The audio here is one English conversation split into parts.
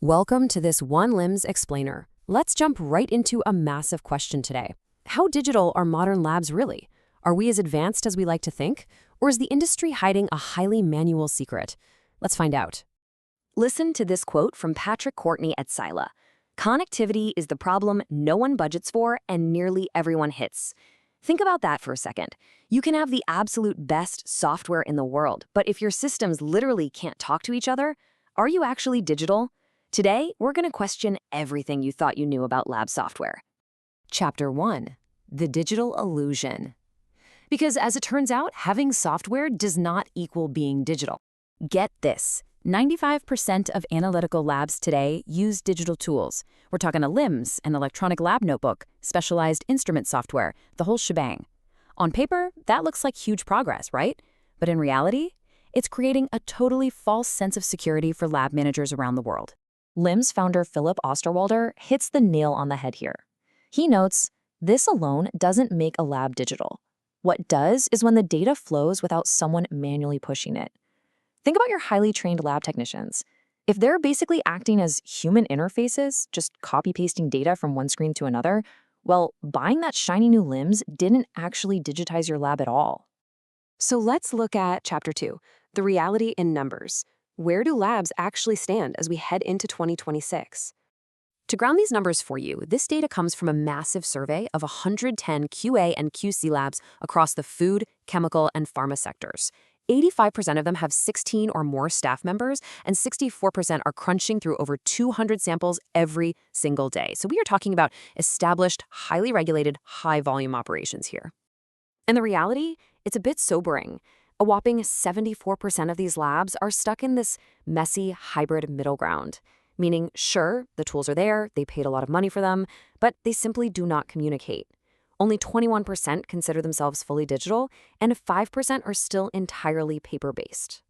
Welcome to this One LIMS Explainer. Let's jump right into a massive question today. How digital are modern labs really? Are we as advanced as we like to think? Or is the industry hiding a highly manual secret? Let's find out. Listen to this quote from Patrick Courtney at SiLA. Connectivity is the problem no one budgets for and nearly everyone hits. Think about that for a second. You can have the absolute best software in the world, but if your systems literally can't talk to each other, are you actually digital? Today, we're going to question everything you thought you knew about lab software. Chapter 1. The Digital Illusion. Because as it turns out, having software does not equal being digital. Get this. 95% of analytical labs today use digital tools. We're talking a LIMS, an electronic lab notebook, specialized instrument software, the whole shebang. On paper, that looks like huge progress, right? But in reality, it's creating a totally false sense of security for lab managers around the world. LIMS founder Philip Osterwalder hits the nail on the head here. He notes, this alone doesn't make a lab digital. What does is when the data flows without someone manually pushing it. Think about your highly trained lab technicians. If they're basically acting as human interfaces, just copy-pasting data from one screen to another, well, buying that shiny new LIMS didn't actually digitize your lab at all. So let's look at Chapter 2, the reality in numbers. Where do labs actually stand as we head into 2026? To ground these numbers for you, this data comes from a massive survey of 110 QA and QC labs across the food, chemical, and pharma sectors. 85% of them have 16 or more staff members, and 64% are crunching through over 200 samples every single day. So we are talking about established, highly regulated, high-volume operations here. And the reality, it's a bit sobering. A whopping 74% of these labs are stuck in this messy, hybrid middle ground, meaning, sure, the tools are there, they paid a lot of money for them, but they simply do not communicate. Only 21% consider themselves fully digital, and 5% are still entirely paper-based.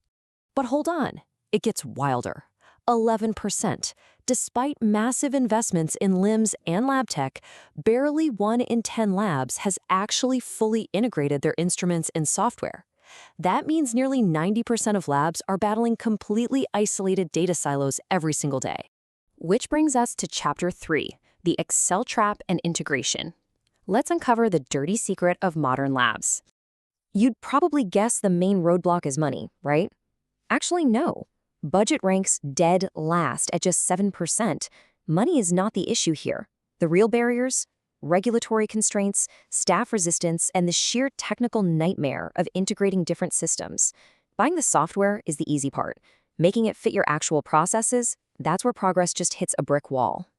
But hold on, it gets wilder. 11%. Despite massive investments in LIMS and lab tech, barely 1 in 10 labs has actually fully integrated their instruments and software. That means nearly 90% of labs are battling completely isolated data silos every single day. Which brings us to Chapter 3, the Excel trap and integration. Let's uncover the dirty secret of modern labs. You'd probably guess the main roadblock is money, right? Actually, no. Budget ranks dead last at just 7%. Money is not the issue here. The real barriers? Regulatory constraints, staff resistance, and the sheer technical nightmare of integrating different systems. Buying the software is the easy part. Making it fit your actual processes, that's where progress just hits a brick wall.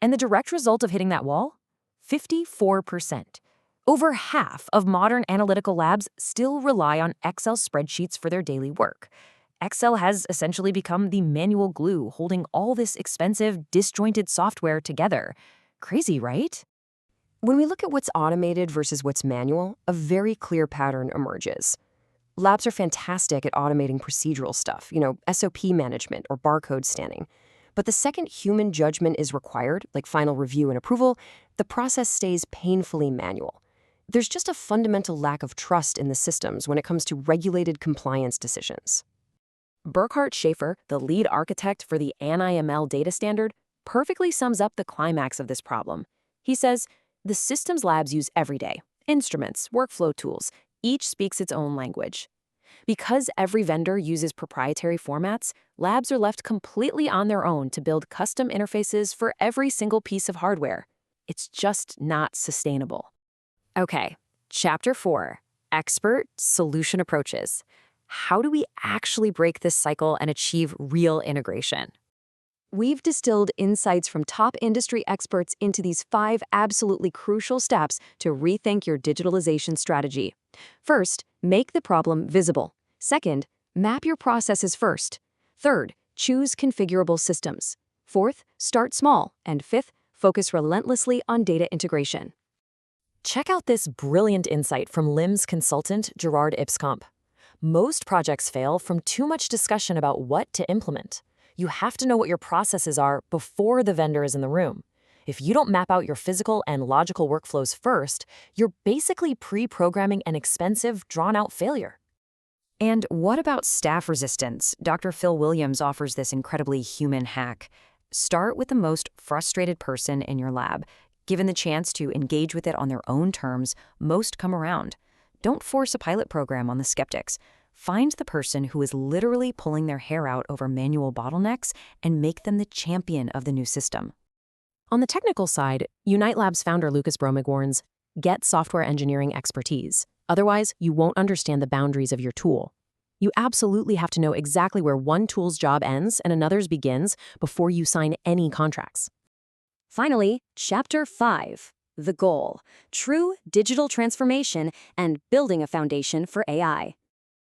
And the direct result of hitting that wall? 54%. Over half of modern analytical labs still rely on Excel spreadsheets for their daily work. Excel has essentially become the manual glue holding all this expensive, disjointed software together. Crazy, right? When we look at what's automated versus what's manual, a very clear pattern emerges. Labs are fantastic at automating procedural stuff, SOP management or barcode scanning. But the second human judgment is required, like final review and approval, the process stays painfully manual. There's just a fundamental lack of trust in the systems when it comes to regulated compliance decisions. Burkhard Schaefer, the lead architect for the AnIML data standard, perfectly sums up the climax of this problem. He says, the systems labs use every day, instruments, workflow tools, each speaks its own language. Because every vendor uses proprietary formats, labs are left completely on their own to build custom interfaces for every single piece of hardware. It's just not sustainable. Okay, Chapter 4, Expert Solution Approaches. How do we actually break this cycle and achieve real integration? We've distilled insights from top industry experts into these 5 absolutely crucial steps to rethink your digitalization strategy. First, make the problem visible. Second, map your processes first. Third, choose configurable systems. Fourth, start small. And fifth, focus relentlessly on data integration. Check out this brilliant insight from LIMS consultant Gerard Ipscomp. Most projects fail from too much discussion about what to implement. You have to know what your processes are before the vendor is in the room. If you don't map out your physical and logical workflows first, you're basically pre-programming an expensive, drawn-out failure. And what about staff resistance? Dr. Phil Williams offers this incredibly human hack. Start with the most frustrated person in your lab. Given the chance to engage with it on their own terms, most come around. Don't force a pilot program on the skeptics. Find the person who is literally pulling their hair out over manual bottlenecks and make them the champion of the new system. On the technical side, Unite Labs founder Lucas Bromig warns, get software engineering expertise. Otherwise, you won't understand the boundaries of your tool. You absolutely have to know exactly where one tool's job ends and another's begins before you sign any contracts. Finally, Chapter 5, the goal, true digital transformation and building a foundation for AI.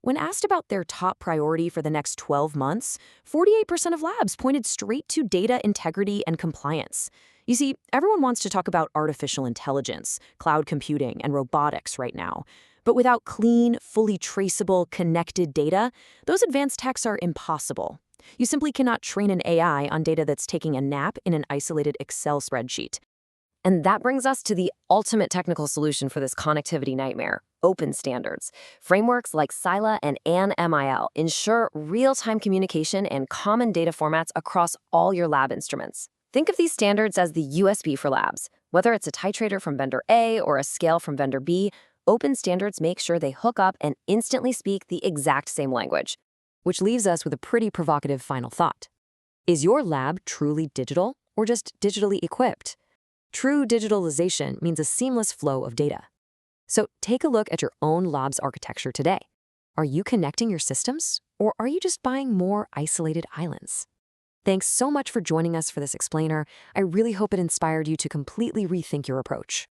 When asked about their top priority for the next 12 months, 48% of labs pointed straight to data integrity and compliance. You see, everyone wants to talk about artificial intelligence, cloud computing, and robotics right now. But without clean, fully traceable, connected data, those advanced techs are impossible. You simply cannot train an AI on data that's taking a nap in an isolated Excel spreadsheet. And that brings us to the ultimate technical solution for this connectivity nightmare: open standards. Frameworks like SiLA and AnIML ensure real-time communication and common data formats across all your lab instruments. Think of these standards as the USB for labs. Whether it's a titrator from vendor A or a scale from vendor B, open standards make sure they hook up and instantly speak the exact same language. Which leaves us with a pretty provocative final thought. Is your lab truly digital or just digitally equipped? True digitalization means a seamless flow of data. So take a look at your own lab's architecture today. Are you connecting your systems, or are you just buying more isolated islands? Thanks so much for joining us for this explainer. I really hope it inspired you to completely rethink your approach.